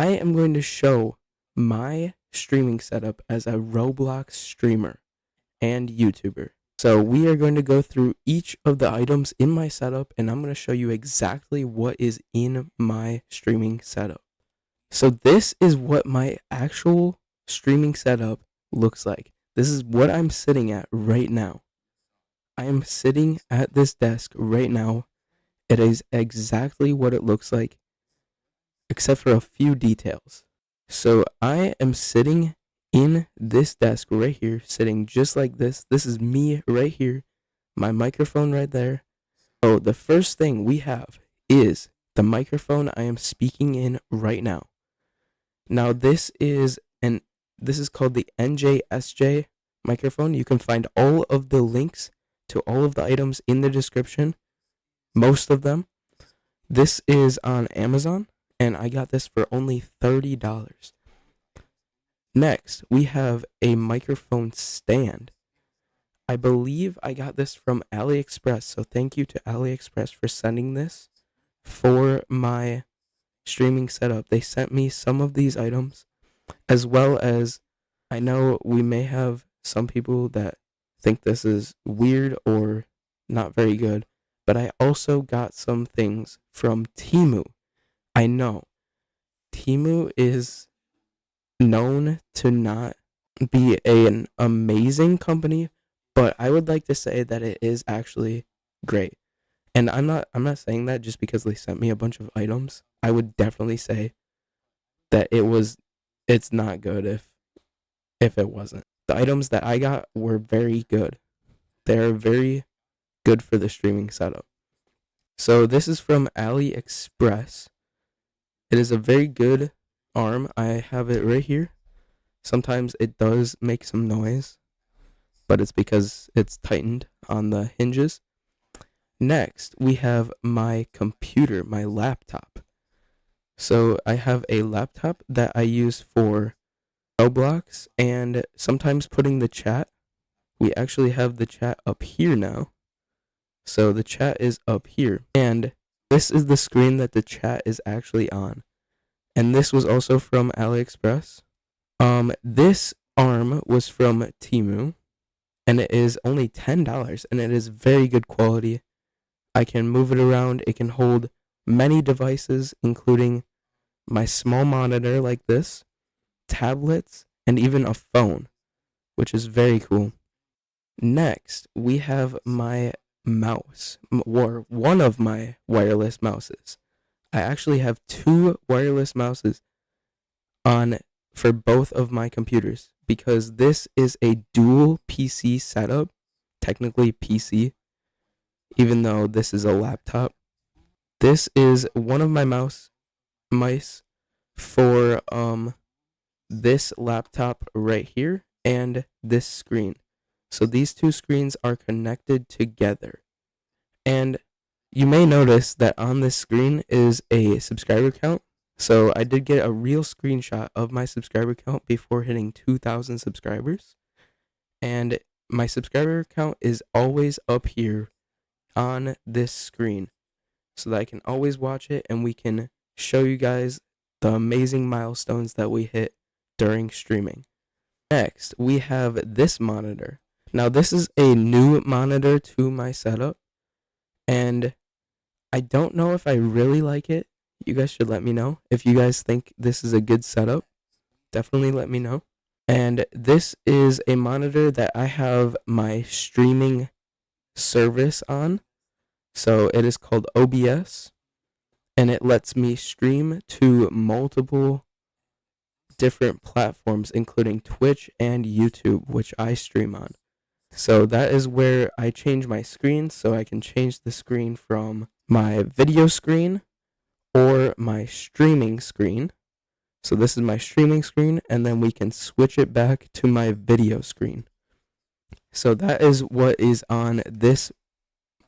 I am going to show my streaming setup as a Roblox streamer and YouTuber. So we are going to go through each of the items in my setup, and I'm going to show you exactly what is in my streaming setup. So this is what my actual streaming setup looks like. This is what I'm sitting at right now. I am sitting at this desk right now. It is exactly what it looks like, except for a few details. So I am sitting in this desk right here, sitting just like this. This is me right here, my microphone right there. So the first thing we have is the microphone I am speaking in right now. Now this is called the NJSJ microphone. You can find all of the links to all of the items in the description, most of them. This is on Amazon, and I got this for only $30. Next, we have a microphone stand. I believe I got this from AliExpress, so thank you to AliExpress for sending this for my streaming setup. They sent me some of these items, as well as I know we may have some people that think this is weird or not very good, but I also got some things from Temu. I know Temu is known to not be an amazing company, but I would like to say that it is actually great. And I'm not saying that just because they sent me a bunch of items. I would definitely say that it's not good if it wasn't. The items that I got were very good. They're very good for the streaming setup. So this is from AliExpress. It is a very good arm. I have it right here. Sometimes it does make some noise, but it's because it's tightened on the hinges. Next, we have my computer, my laptop. So I have a laptop that I use for Roblox and sometimes putting the chat. We actually have the chat up here now. So the chat is up here. And this is the screen that the chat is actually on. And this was also from AliExpress. This arm was from Temu, and it is only $10, and it is very good quality. I can move it around. It can hold many devices, including my small monitor like this, tablets, and even a phone, which is very cool. Next, we have my mouse, or one of my wireless mouses. I actually have two wireless mouses on for both of my computers because this is a dual PC setup, technically PC, even though this is a laptop. This is one of my mice for this laptop right here and this screen. So these two screens are connected together. And you may notice that on this screen is a subscriber count. So I did get a real screenshot of my subscriber count before hitting 2,000 subscribers. And my subscriber count is always up here on this screen so that I can always watch it and we can show you guys the amazing milestones that we hit during streaming. Next, we have this monitor. Now, this is a new monitor to my setup, and I don't know if I really like it. You guys should let me know. If you guys think this is a good setup, definitely let me know. And this is a monitor that I have my streaming service on. So it is called OBS, and it lets me stream to multiple different platforms, including Twitch and YouTube, which I stream on. So that is where I change my screen, so I can change the screen from my video screen or my streaming screen. So this is my streaming screen, and then we can switch it back to my video screen. So that is what is on this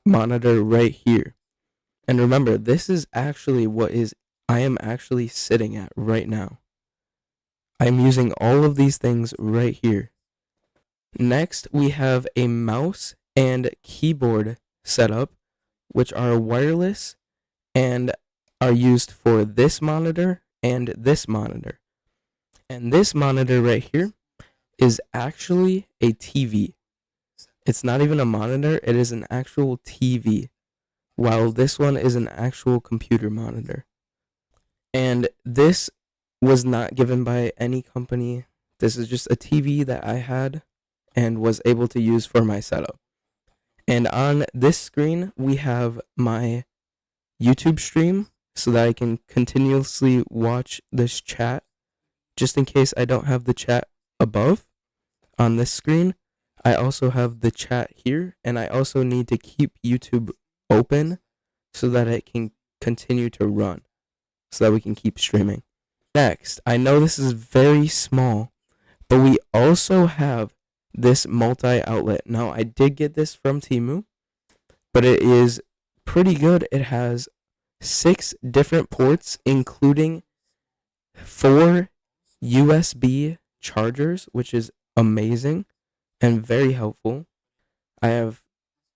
monitor right here. And remember, this is actually I am actually sitting at right now. I'm using all of these things right here. Next, we have a mouse and keyboard setup, which are wireless and are used for this monitor and this monitor. And this monitor right here is actually a TV. It's not even a monitor, it is an actual TV, while this one is an actual computer monitor. And this was not given by any company. This is just a TV that I had and was able to use for my setup. And on this screen, we have my YouTube stream so that I can continuously watch this chat just in case I don't have the chat above on this screen. I also have the chat here, and I also need to keep YouTube open so that it can continue to run, so that we can keep streaming. Next, I know this is very small, but we also have this multi-outlet. Now, I did get this from Temu, but it is pretty good. It has 6 different ports, including 4 USB chargers, which is amazing and very helpful. I have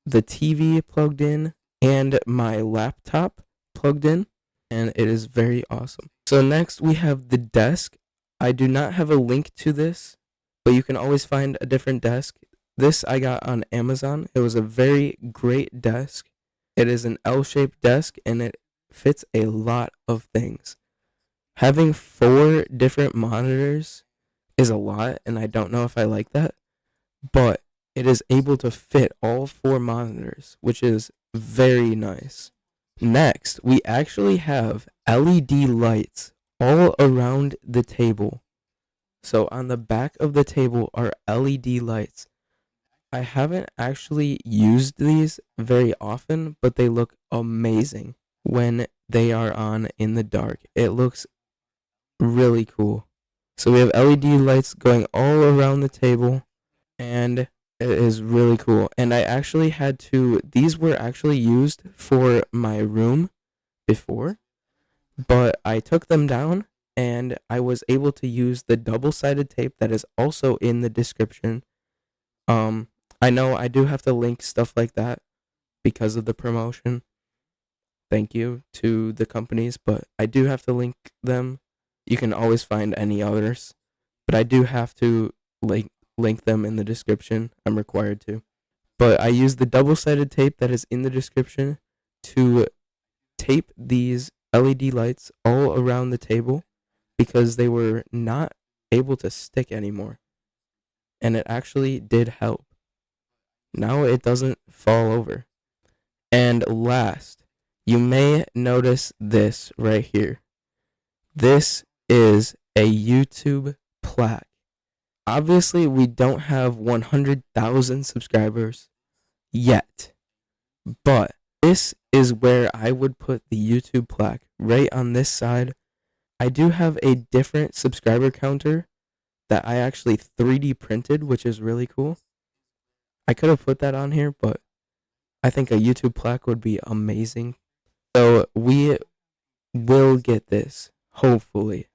the TV plugged in and my laptop plugged in, and it is very awesome. So next we have the desk. I do not have a link to this, but you can always find a different desk. This I got on Amazon. It was a very great desk. It is an L-shaped desk and it fits a lot of things. Having 4 different monitors is a lot, and I don't know if I like that, but it is able to fit all 4 monitors, which is very nice. Next, we actually have LED lights all around the table. So on the back of the table are LED lights. I haven't actually used these very often, but they look amazing when they are on in the dark. It looks really cool. So we have LED lights going all around the table, and it is really cool. And I actually had to, these were actually used for my room before, but I took them down and I was able to use the double-sided tape that is also in the description. I know I do have to link stuff like that because of the promotion. Thank you to the companies, but I do have to link them. You can always find any others, but I do have to link them in the description. I'm required to. But I use the double-sided tape that is in the description to tape these LED lights all around the table because they were not able to stick anymore. And it actually did help. Now it doesn't fall over. And last, you may notice this right here. This is a YouTube plaque. Obviously, we don't have 100,000 subscribers yet, but this is where I would put the YouTube plaque, right on this side. I do have a different subscriber counter that I actually 3D printed, which is really cool. I could have put that on here, but I think a YouTube plaque would be amazing. So we will get this, hopefully,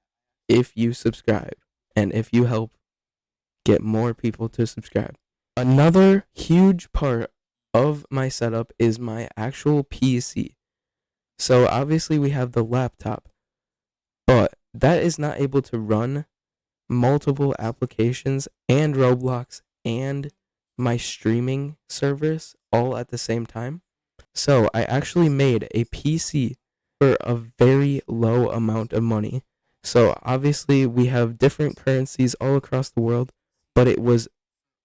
if you subscribe and if you help get more people to subscribe. Another huge part of my setup is my actual PC. So obviously we have the laptop, but that is not able to run multiple applications and Roblox and my streaming service all at the same time. So I actually made a PC for a very low amount of money. So obviously we have different currencies all across the world, but it was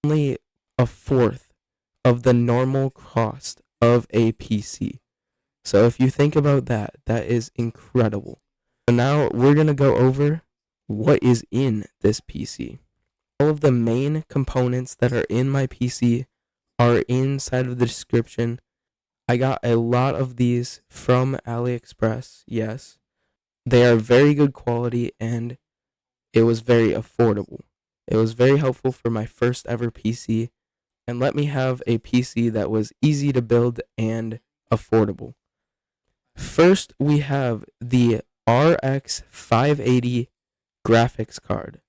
only a fourth of the normal cost of a PC. So if you think about that, that is incredible. So now we're going to go over what is in this PC. All of the main components that are in my PC are inside of the description. I got a lot of these from AliExpress, yes. They are very good quality and it was very affordable. It was very helpful for my first ever PC and let me have a PC that was easy to build and affordable. First, we have the RX 580 graphics card.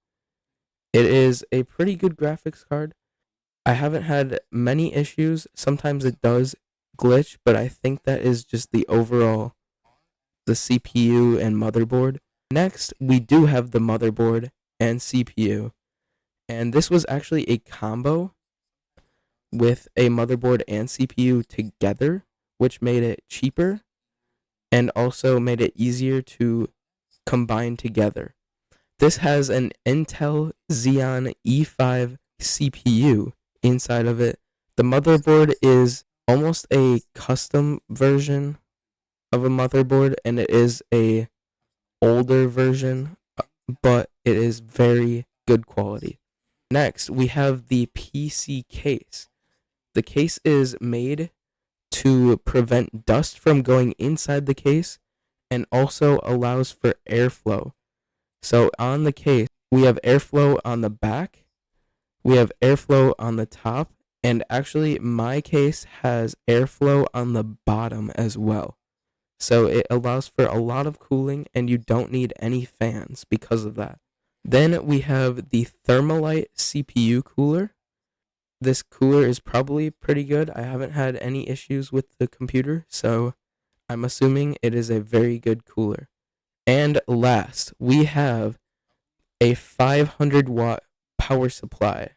It is a pretty good graphics card. I haven't had many issues. Sometimes it does glitch, but I think that is just the overall, the CPU and motherboard. Next, we do have the motherboard and CPU. And this was actually a combo with a motherboard and CPU together, which made it cheaper and also made it easier to combine together. This has an Intel Xeon E5 CPU inside of it. The motherboard is almost a custom version of a motherboard, and it is a older version, but it is very good quality. Next, we have the PC case. The case is made to prevent dust from going inside the case and also allows for airflow. So on the case, we have airflow on the back, we have airflow on the top, and actually my case has airflow on the bottom as well. So it allows for a lot of cooling and you don't need any fans because of that. Then we have the Thermalite CPU cooler. This cooler is probably pretty good. I haven't had any issues with the computer, so I'm assuming it is a very good cooler. And last, we have a 500 watt power supply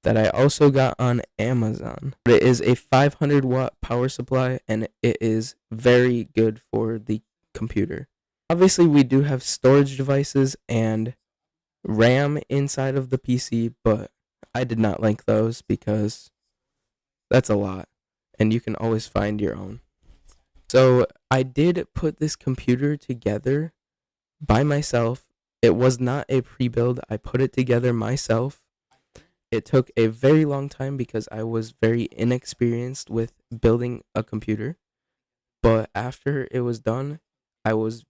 that I also got on Amazon. It is a 500 watt power supply and it is very good for the computer. Obviously, we do have storage devices and RAM inside of the PC, but I did not link those because that's a lot and you can always find your own. So I did put this computer together by myself. It was not a pre-build. I put it together myself. It took a very long time because I was very inexperienced with building a computer. But after it was done, I was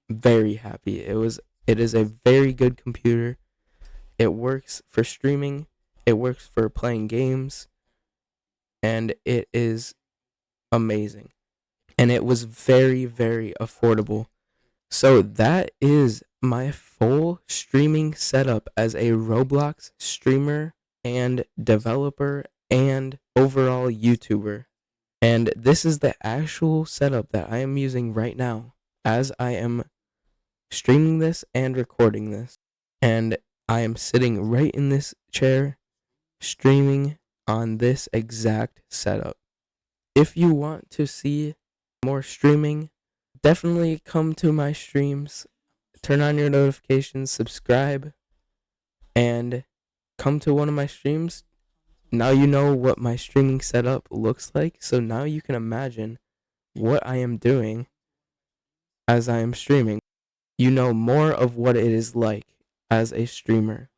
very happy. It is a very good computer. It works for streaming, it works for playing games, and it is amazing. And it was very, very affordable. So that is my full streaming setup as a Roblox streamer and developer and overall YouTuber. And this is the actual setup that I am using right now as I am streaming this and recording this. And I am sitting right in this chair streaming on this exact setup. If you want to see more streaming, definitely come to my streams, turn on your notifications, subscribe, and come to one of my streams. Now you know what my streaming setup looks like, so now you can imagine what I am doing as I am streaming. You know more of what it is like as a streamer.